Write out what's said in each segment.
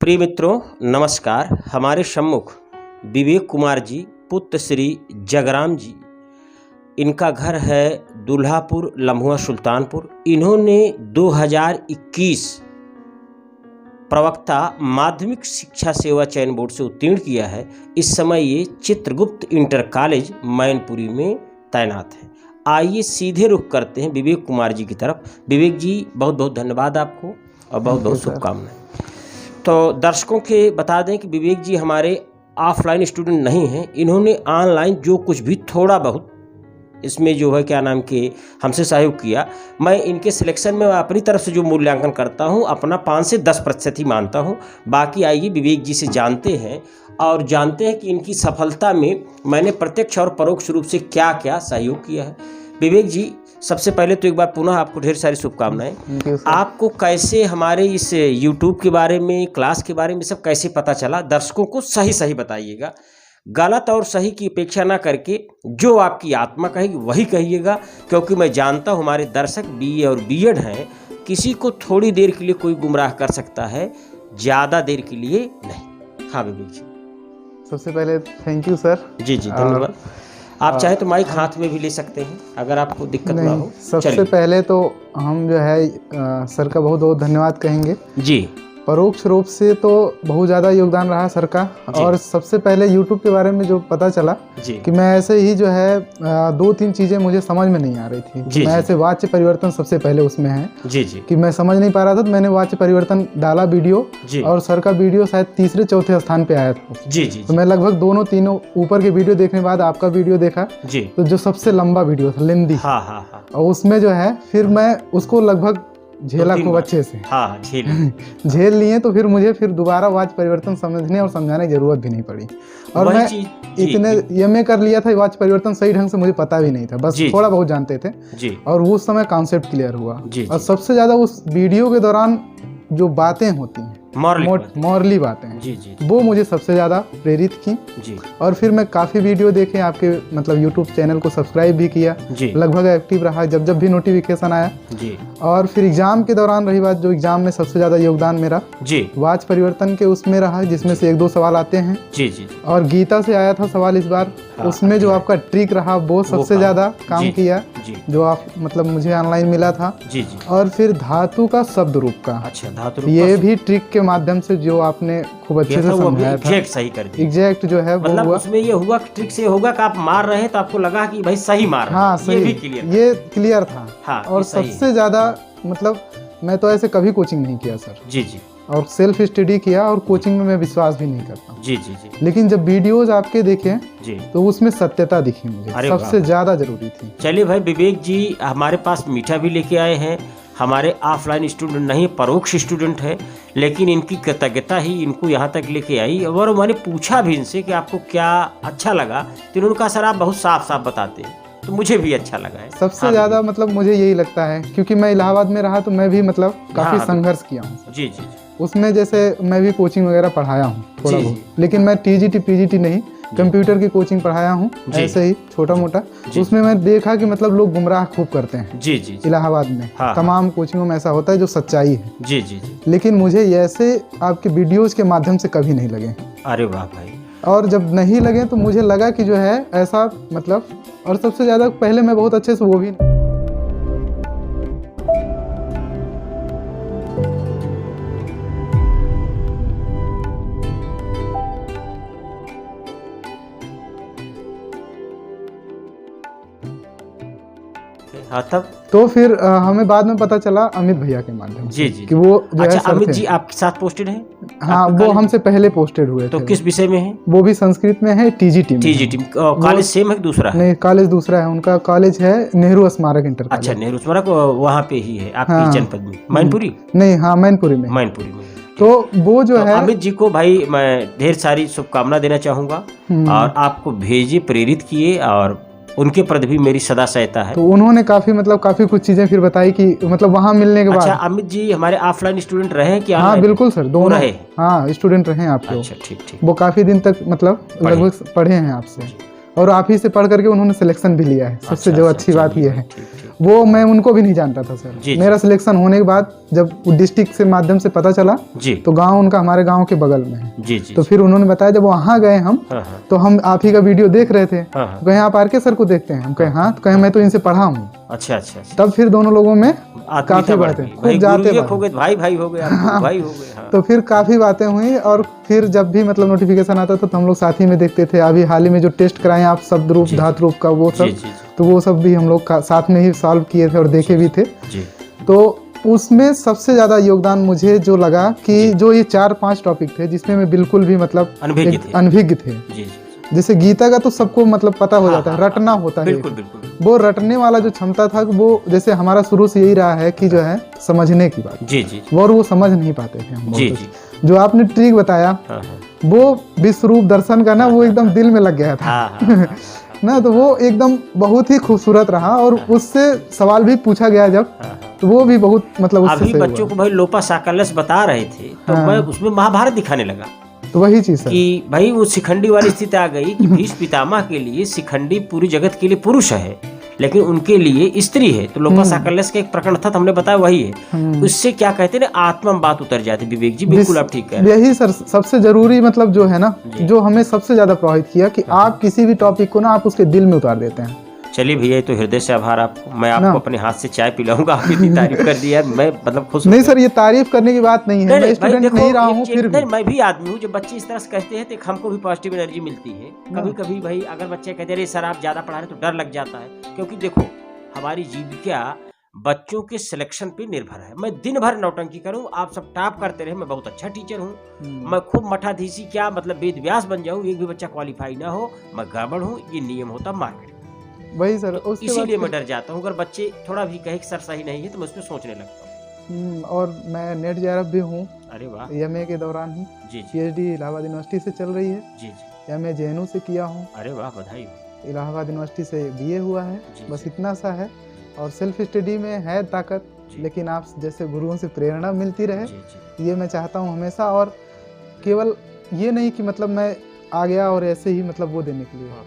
प्रिय मित्रों नमस्कार। हमारे सम्मुख विवेक कुमार जी पुत्र श्री जगराम जी, इनका घर है दुल्हापुर लम्हुआ सुल्तानपुर। इन्होंने 2021 प्रवक्ता माध्यमिक शिक्षा सेवा चयन बोर्ड से उत्तीर्ण किया है। इस समय ये चित्रगुप्त इंटर कॉलेज मैनपुरी में तैनात है। आइए सीधे रुख करते हैं विवेक कुमार जी की तरफ। विवेक जी, बहुत बहुत धन्यवाद आपको और बहुत बहुत शुभकामनाएं। तो दर्शकों के बता दें कि विवेक जी हमारे ऑफलाइन स्टूडेंट नहीं हैं। इन्होंने ऑनलाइन जो कुछ भी थोड़ा बहुत इसमें जो है क्या नाम के हमसे सहयोग किया। मैं इनके सिलेक्शन में अपनी तरफ से जो मूल्यांकन करता हूं अपना 5 से 10% ही मानता हूं। बाकी आइए विवेक जी से जानते हैं और जानते हैं कि इनकी सफलता में मैंने प्रत्यक्ष और परोक्ष रूप से क्या क्या सहयोग किया है। विवेक जी, सबसे पहले तो एक बार पुनः आपको ढेर सारी शुभकामनाएं। आपको कैसे हमारे इस YouTube के बारे में, क्लास के बारे में सब कैसे पता चला? दर्शकों को सही सही बताइएगा, गलत और सही की अपेक्षा ना करके जो आपकी आत्मा कहेगी वही कहिएगा, क्योंकि मैं जानता हूँ हमारे दर्शक BA और B.Ed हैं। किसी को थोड़ी देर के लिए कोई गुमराह कर सकता है, ज़्यादा देर के लिए नहीं। हाँ विवेक जी, सबसे पहले थैंक यू सर। जी जी धन्यवाद। आप चाहे तो माइक हाथ में भी ले सकते हैं अगर आपको दिक्कत ना हो। सबसे पहले तो हम जो है सर का बहुत बहुत धन्यवाद कहेंगे जी। परोक्ष रूप से तो बहुत ज़्यादा योगदान रहा सर का। और सबसे पहले YouTube के बारे में जो पता चला कि मैं ऐसे ही जो है 2-3 चीज़ें मुझे समझ में नहीं आ रही थी। मैं ऐसे वाच्य परिवर्तन सबसे पहले उसमें है कि मैं समझ नहीं पा रहा था, तो मैंने वाच्य परिवर्तन डाला वीडियो, और सर का वीडियो शायद 3-4 स्थान पे आया था। तो मैं लगभग 2-3 ऊपर के वीडियो देखने के बाद आपका वीडियो देखा, तो जो सबसे लंबा वीडियो था लेंदी, और उसमें जो है फिर मैं उसको लगभग झेला खूब अच्छे से। झेल लिए, तो फिर मुझे दोबारा वाच परिवर्तन समझने और समझाने की जरूरत भी नहीं पड़ी। और मैं इतने एमए कर लिया था, वाच परिवर्तन सही ढंग से मुझे पता भी नहीं था, बस थोड़ा बहुत जानते थे। और उस समय कॉन्सेप्ट क्लियर हुआ। और सबसे ज्यादा उस वीडियो के दौरान जो बातें होती हैं, मॉरली बातें, वो मुझे सबसे ज़्यादा प्रेरित की। और फिर मैं काफ़ी वीडियो देखे आपके, मतलब YouTube चैनल को सब्सक्राइब भी किया, लगभग एक्टिव रहा जब जब भी नोटिफिकेशन आया। और फिर एग्जाम के दौरान रही बात, जो एग्जाम में सबसे ज़्यादा योगदान मेरा वाच परिवर्तन के उसमें रहा, जिसमें से 1-2 सवाल आते हैं। और गीता से आया था सवाल इस बार, उसमें जो आपका ट्रिक रहा वो सबसे ज़्यादा काम किया, जो आप मतलब मुझे ऑनलाइन मिला था। और फिर धातु का शब्द रूप का, ये भी ट्रिक के माध्यम से जो आपने खूब अच्छे से समझाया था, एग्जैक्ट सही कर दिया। एग्जैक्ट जो है मतलब उसमें ये हुआ, ट्रिक से होगा कि आप मार रहे हैं तो आपको लगा कि भाई सही मार रहे हैं। हाँ सही, ये क्लियर था। हाँ, और सबसे ज्यादा मतलब मैं तो ऐसे कभी कोचिंग नहीं किया सर। जी और सेल्फ स्टडी किया, और कोचिंग में मैं विश्वास भी नहीं करता। जी लेकिन जब वीडियोज आपके देखे तो उसमें सत्यता दिखी मुझे, सबसे ज्यादा जरूरी थी। चलिए भाई, विवेक जी हमारे पास मीठा भी लेके आए हैं। हमारे ऑफलाइन स्टूडेंट नहीं, परोक्ष स्टूडेंट है, लेकिन इनकी कृतज्ञता ही इनको यहाँ तक लेके आई। और मैंने पूछा भी इनसे कि आपको क्या अच्छा लगा, तो इन्होंने कहा सर आप बहुत साफ साफ बताते हैं, तो मुझे भी अच्छा लगा है। सबसे ज़्यादा मतलब मुझे यही लगता है, क्योंकि मैं इलाहाबाद में रहा तो मैं भी मतलब काफ़ी संघर्ष किया हूँ। जी उसमें जैसे मैं भी कोचिंग वगैरह पढ़ाया हूँ थोड़ा बहुत, लेकिन मैं TGT PGT नहीं, कंप्यूटर की कोचिंग पढ़ाया हूँ ऐसे ही छोटा मोटा। उसमें मैं देखा कि मतलब लोग गुमराह खूब करते हैं। जी इलाहाबाद में तमाम कोचिंगों में ऐसा होता है, जो सच्चाई है। जी लेकिन मुझे ऐसे आपके वीडियोस के माध्यम से कभी नहीं लगे। अरे वाह भाई। और जब नहीं लगे तो मुझे लगा कि जो है ऐसा मतलब, और सबसे ज़्यादा पहले मैं बहुत अच्छे से वो भी तब तो फिर हमें बाद में पता चला अमित भैया के माध्यम से कि वो जो है अमित जी आपके साथ पोस्टेड हैं। हाँ, वो हमसे पहले पोस्टेड हुए। तो किस विषय में है? वो भी संस्कृत में है, TGT। कॉलेज सेम है दूसरा? नहीं, कॉलेज दूसरा है उनका। कॉलेज है नेहरू स्मारक इंटर। अच्छा, नेहरू स्मारक वहाँ पे ही है आपकी जनपद में? मैनपुरी? नहीं, हाँ मैनपुरी में। मैनपुरी में। तो वो जो है अमित जी को भाई मैं ढेर सारी शुभकामना देना चाहूँगा, और आपको भेजे, प्रेरित किए, और उनके प्रति भी मेरी सदा सहायता है। तो उन्होंने काफी कुछ चीजें फिर बताई कि मतलब वहाँ मिलने के बाद। अच्छा, अमित जी हमारे ऑफलाइन स्टूडेंट रहे क्या? हाँ बिल्कुल सर, दोनों रहे। हाँ स्टूडेंट रहे आपके। अच्छा ठीक। वो काफी दिन तक मतलब लगभग पढ़े हैं आपसे, और आप ही से पढ़ करके उन्होंने सिलेक्शन भी लिया है। सबसे जो अच्छी बात ये है। वो मैं उनको भी नहीं जानता था सर। मेरा सिलेक्शन होने के बाद जब डिस्ट्रिक्ट से माध्यम से पता चला तो गांव उनका हमारे गांव के बगल में है। तो फिर उन्होंने बताया, जब वहाँ गए हम तो हम आप ही का वीडियो देख रहे थे, कहे आप आर के सर को देखते हैं, हम कहे हाँ, तो कहे मैं तो इनसे पढ़ा हूँ। अच्छा अच्छा। तब फिर दोनों लोगों में काफी बातें खूब जाते भाई हो गए। तो फिर काफी बातें हुई और फिर जब भी मतलब नोटिफिकेशन आता था तो हम लोग साथ ही में देखते थे। अभी हाल ही में जो टेस्ट कराए आप शब्द रूप धातु रूप का वो सब, तो वो सब भी हम लोग साथ में ही सॉल्व किए थे और देखे भी थे। तो उसमें सबसे ज्यादा योगदान मुझे जो लगा कि जो ये 4-5 टॉपिक थे जिसमें मैं बिल्कुल भी मतलब अनभिज्ञ थे। जैसे गीता का तो सबको मतलब पता हो जाता है, रटना होता है। वो रटने वाला जो क्षमता था वो जैसे हमारा शुरू से यही रहा है कि जो है समझने की बात, और वो समझ नहीं पाते थे हम। जो आपने ट्रिक बताया वो विश्व रूप दर्शन का ना, वो एकदम दिल में लग गया था ना, तो वो एकदम बहुत ही खूबसूरत रहा। और उससे सवाल भी पूछा गया जब, तो वो भी बहुत मतलब अभी बच्चों को भाई लोपा साकल्यस बता रहे थे तो मैं उसमें महाभारत दिखाने लगा। तो वही चीज कि भाई वो शिखंडी वाली स्थिति आ गई कि भीष्म पितामह के लिए शिखंडी पूरी जगत के लिए पुरुष है लेकिन उनके लिए स्त्री है। तो लोपा साकल्यस का एक प्रकरण था, हमने बताया वही है। उससे क्या कहते हैं आत्मा में बात उतर जाती। विवेक जी बिल्कुल आप ठीक कह रहे हैं। यही सर सबसे जरूरी मतलब जो है ना, जो हमें सबसे ज्यादा प्रभावित किया कि आप किसी भी टॉपिक को ना आप उसके दिल में उतार देते हैं। चलिए भैया, तो हृदय से आभार आपको। मैं आपको अपने हाथ से चाय पिलाऊंगा, आप इतनी तारीफ कर दी यार, मैं मतलब खुश। नहीं सर, ये तारीफ करने की बात नहीं है, मैं स्टूडेंट नहीं रहा हूँ, फिर भी मैं भी आदमी हूँ। जब बच्चे इस तरह से कहते हैं तो हमको भी पॉजिटिव एनर्जी मिलती है। कभी कभी भाई अगर बच्चे कहते हैं सर आप ज्यादा पढ़ा रहे तो डर लग जाता है, क्योंकि देखो हमारी जीविका बच्चों के सिलेक्शन पे निर्भर है। मैं दिन भर नौटंकी करूं, आप सब टॉप करते रहे, मैं बहुत अच्छा टीचर हूं, मैं खूब मठाधीशी क्या मतलब वेद व्यास बन जाऊं, एक भी बच्चा क्वालिफाई ना हो, मैं गड़बड़ हूं, ये नियम होता मार्केट। वही सर, इसीलिए मैं डर जाता हूँ। अगर बच्चे थोड़ा भी कहे कि सर सही नहीं है तो मैं उस पर सोचने लगता हूँ। और मैं नेट जेआरएफ भी हूँ। अरे वाह। एमए के दौरान ही पीएचडी इलाहाबाद यूनिवर्सिटी से चल रही है। जी जी। एमए जेएनयू से किया हूँ। अरे वाह, बधाई हो। इलाहाबाद यूनिवर्सिटी से बीए हुआ है। बस इतना सा है। और सेल्फ स्टडी में है ताकत, लेकिन आप जैसे गुरुओं से प्रेरणा मिलती रहे, ये मैं चाहता हूँ हमेशा। और केवल ये नहीं कि मतलब मैं आ गया और ऐसे ही मतलब वो देने के लिए,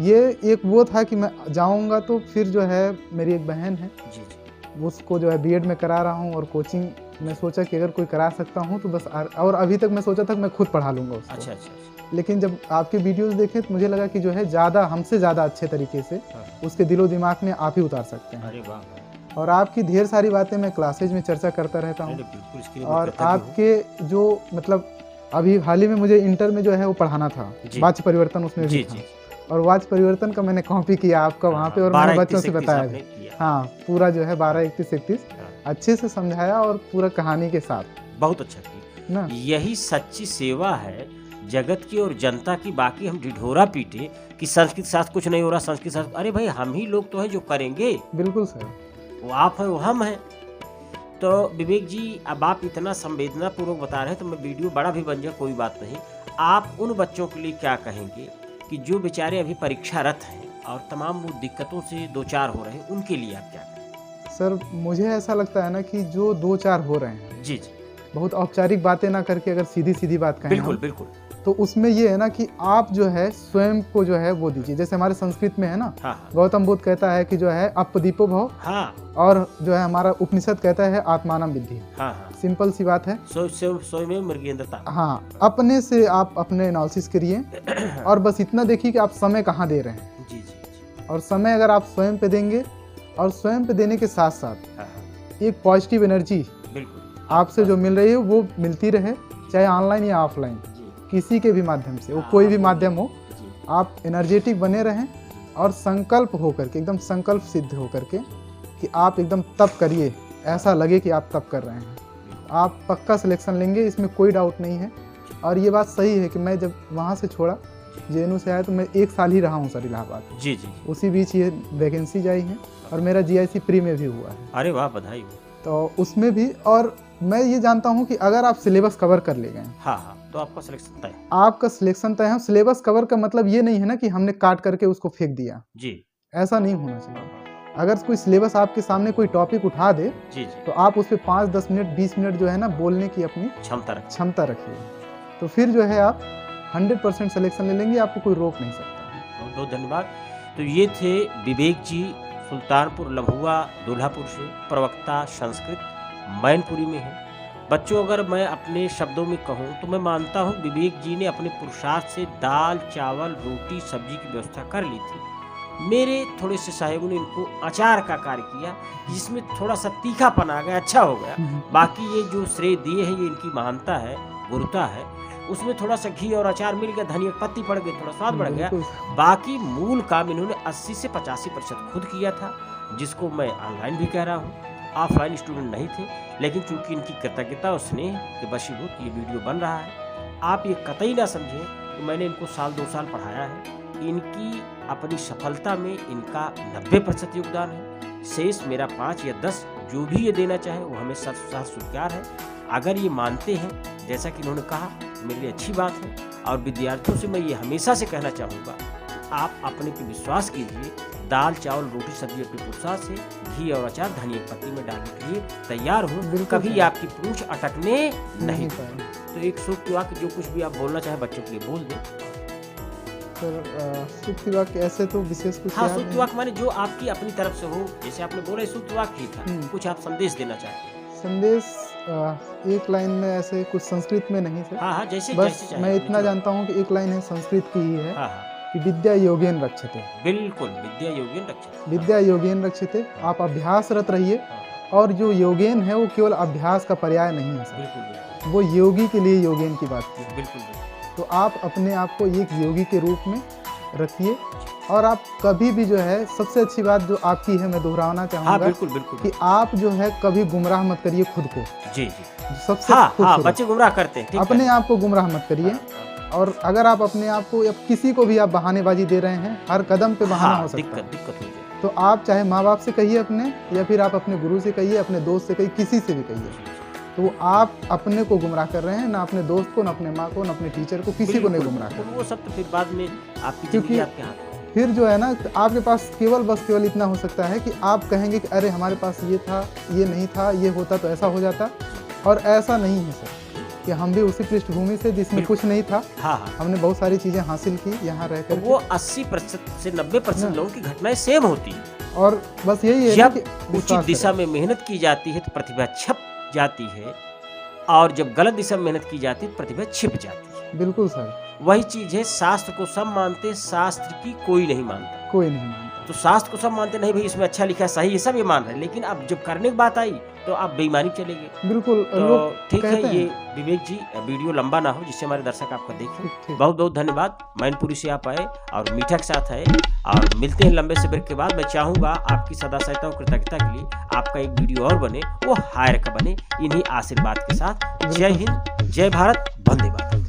ये एक वो था कि मैं जाऊंगा तो फिर जो है मेरी एक बहन है उसको जो है बीएड में करा रहा हूँ, और कोचिंग मैं सोचा कि अगर कोई करा सकता हूँ तो बस। और अभी तक मैं सोचा था कि मैं खुद पढ़ा लूँगा उसको। अच्छा। लेकिन जब आपके वीडियोस देखे तो मुझे लगा कि जो है ज़्यादा हमसे ज़्यादा अच्छे तरीके से उसके दिलो दिमाग में आप ही उतार सकते हैं। अरे वाह। और आपकी ढेर सारी बातें मैं क्लासेज में चर्चा करता रहता हूँ। और आपके जो मतलब अभी हाल ही में मुझे इंटर में जो है वो पढ़ाना था, वाच्य परिवर्तन उसमें भी था। और वाच्य परिवर्तन का मैंने कॉपी किया आपका वहाँ पे, और मैंने बच्चों से बताया। हाँ, पूरा जो है 12, 31, 31 अच्छे से समझाया और पूरा कहानी के साथ। बहुत अच्छा किया ना। यही सच्ची सेवा है जगत की और जनता की। बाकी हम ढिढोरा पीटे कि संस्कृत शास्त्र कुछ नहीं हो रहा, संस्कृत शास्त्र, अरे भाई हम ही लोग तो हैं जो करेंगे। बिल्कुल सर, वो आप हैं वो हम हैं। तो विवेक जी, अब आप इतना संवेदना पूर्वक बता रहे हैं तो मैं वीडियो बड़ा भी बन जाए कोई बात नहीं। आप उन बच्चों के लिए क्या कहेंगे कि जो बेचारे अभी परीक्षारत हैं और तमाम वो दिक्कतों से दो चार हो रहे हैं, उनके लिए आप क्या कहेंगे? सर मुझे ऐसा लगता है ना कि जो 2-4 हो रहे हैं, जी जी, बहुत औपचारिक बातें ना करके अगर सीधी सीधी बात कहें, बिल्कुल बिल्कुल, तो उसमें ये है ना कि आप जो है स्वयं को जो है वो दीजिए। जैसे हमारे संस्कृत में है ना, गौतम बुद्ध कहता है कि जो है अपदीपो भव, और जो है हमारा उपनिषद कहता है आत्मानम विद्धि। सिंपल सी बात है, हाँ, अपने से आप अपने एनालिसिस करिए और बस इतना देखिए कि आप समय कहाँ दे रहे हैं। जी जी। और समय अगर आप स्वयं पे देंगे, और स्वयं पे देने के साथ साथ एक पॉजिटिव एनर्जी आपसे जो मिल रही है वो मिलती रहे, चाहे ऑनलाइन या ऑफलाइन, किसी के भी माध्यम से, वो कोई भी माध्यम हो, आप एनर्जेटिक बने रहें और संकल्प होकर के, एकदम संकल्प सिद्ध होकर के कि आप एकदम तप करिए, ऐसा लगे कि आप तप कर रहे हैं। आप पक्का सिलेक्शन लेंगे, इसमें कोई डाउट नहीं है। और ये बात सही है कि मैं जब वहाँ से छोड़ा, जेएनयू से आया, तो मैं 1 साल ही रहा हूँ सर इलाहाबाद। जी जी। उसी बीच ये वैकेंसी आई है और मेरा जीआईसी प्री में भी हुआ है। अरे वाह, बधाई। तो उसमें भी, और मैं ये जानता हूँ कि अगर आप सिलेबस कवर कर ले गए, हाँ, तो आपका सिलेक्शन तय। आपका सिलेक्शन तय है। सिलेबस कवर का मतलब ये नहीं है ना कि हमने काट करके उसको फेंक दिया। जी, ऐसा नहीं होना चाहिए। अगर कोई सिलेबस आपके सामने कोई टॉपिक उठा दे, जी, तो आप उस पर 5-10 मिनट 20 मिनट जो है ना बोलने की अपनी क्षमता रखिए, तो फिर जो है आप 100% सिलेक्शन ले लेंगे, आपको कोई रोक नहीं सकता। बहुत बहुत धन्यवाद। तो ये थे विवेक जी सुल्तानपुर लम्हुआ दुल्हापुर से, प्रवक्ता संस्कृत मैनपुरी में है। बच्चों, अगर मैं अपने शब्दों में कहूँ तो मैं मानता हूँ विवेक जी ने अपने पुरुषार्थ से दाल चावल रोटी सब्जी की व्यवस्था कर ली थी। मेरे थोड़े से साहेबों ने इनको अचार का कार्य किया जिसमें थोड़ा सा तीखापन आ गया, अच्छा हो गया। बाकी ये जो श्रेय दिए हैं ये इनकी महानता है, गुरुता है। उसमें थोड़ा सा घी और अचार मिल गया, धनिया पत्ती पड़ गई, थोड़ा स्वाद बढ़ गया। बाकी मूल काम इन्होंने 80 से 85% खुद किया था, जिसको मैं ऑनलाइन भी कह रहा हूँ। ऑफलाइन स्टूडेंट नहीं थे, लेकिन चूंकि इनकी कृतज्ञता और स्नेह के वशीभूत ये वीडियो बन रहा है। आप ये कतई ना समझें कि मैंने इनको साल 2 साल पढ़ाया है। इनकी अपनी सफलता में इनका 90% योगदान है। शेष मेरा 5 या 10 जो भी ये देना चाहे वो हमें सर स्वीकार है। अगर ये मानते हैं जैसा कि इन्होंने कहा, मेरे लिए अच्छी बात है। और विद्यार्थियों से मैं ये हमेशा से कहना चाहूँगा, आप अपने पे विश्वास कीजिए। दाल चावल रोटी सब्जी अपने पुरुषार्थ से घी और अचार धनिया की पत्ती में डालने के लिए तैयार हो, कभी आपकी पूंछ अटकने नहीं पाए। तो एक सूक्ति वाक्य जो कुछ भी आप बोलना चाहे बच्चों के लिए बोल दें। सर, सूक्ति वाक्य ऐसे तो विशेष कुछ हाँ, सूक्ति वाक्य माने जो आपकी अपनी तरफ से हो, जैसे आपने बोला सूक्ति वाक्य ही था, कुछ आप संदेश देना चाहते। संदेश एक लाइन में ऐसे कुछ संस्कृत में नहीं सर। हाँ, जैसे बस मैं इतना जानता हूँ कि एक लाइन है संस्कृत की ही है कि विद्या योगेन रक्षते। बिल्कुल, विद्या योगेन रक्षते। विद्या योगेन रक्षते। आप अभ्यासरत रहिए। और जो योगेन है वो केवल अभ्यास का पर्याय नहीं है सर। बिल्कुल, वो योगी के लिए योगेन की बात की। बिल्कुल। तो आप अपने आप को एक योगी के रूप में रखिए। और आप कभी भी जो है, सबसे अच्छी बात जो आपकी है मैं दोहराना चाहूँगा। हाँ, बिल्कुल बिल्कुल। कि आप जो है कभी गुमराह मत करिए खुद को। जी। सबसे बच्चे गुमराह करते हैं। अपने आप को गुमराह मत करिए। और अगर आप अपने आप को या किसी को भी आप बहानेबाजी दे रहे हैं, हर कदम पे बहाना हो सकता है। दिक्कत हो जाए। तो आप चाहे माँ बाप से कहिए अपने, या फिर आप अपने गुरु से कहिए, अपने दोस्त से कहिए, किसी से भी कहिए। तो आप अपने को गुमराह कर रहे हैं, ना अपने दोस्त को, ना अपने माँ को, ना अपने टीचर को, किसी को नहीं गुमराह कर। वो सब तो फिर बाद में आपकी क्योंकि आपके हाथ में। फिर जो है ना, आपके पास केवल इतना हो सकता है कि आप कहेंगे कि अरे हमारे पास ये था, ये नहीं था, ये होता तो ऐसा हो जाता। और ऐसा नहीं है सर, कि हम भी उसी पृष्ठभूमि से जिसमें कुछ नहीं था। हाँ। हमने बहुत सारी चीजें हासिल की यहाँ रहकर। तो वो 80% से 90% लोगों की घटनाएं सेम होती है। और बस यही है जब उचित दिशा में मेहनत की जाती है तो प्रतिभा छप जाती है, और जब गलत दिशा में मेहनत की जाती है तो प्रतिभा छिप जाती है। बिल्कुल सर, वही चीज है। शास्त्र को सब मानते, शास्त्र की कोई नहीं मानता। कोई नहीं मानता। तो शास्त्र को सब मानते, नहीं भाई इसमें अच्छा लिखा है, सही है, सब ये मान रहे हैं। लेकिन अब जब करने की बात आई तो आप बेईमानी चले गए। बिल्कुल। तो ठीक है, ये विवेक जी वीडियो लंबा ना हो, जिससे हमारे दर्शक आपका देखें। बहुत बहुत धन्यवाद। मैनपुरी से आप आए और मीठा के साथ आए, और मिलते हैं लंबे से ब्रेक के बाद। मैं चाहूँगा आपकी सदा सहायता और कृतज्ञता के लिए आपका एक वीडियो और बने, वो हायर का बने, इन्हीं आशीर्वाद के साथ। जय हिंद, जय भारत, वंदे मातरम।